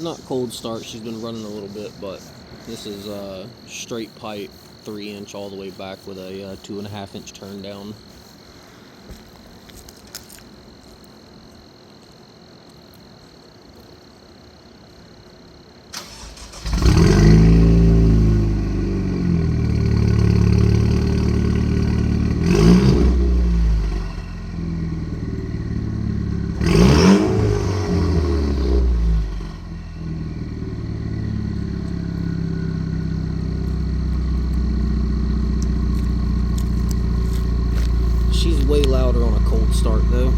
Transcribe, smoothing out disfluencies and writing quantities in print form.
Not cold start, she's been running a little bit, but this is straight pipe, 3-inch all the way back with a 2.5-inch turn down. She's way louder on a cold start though.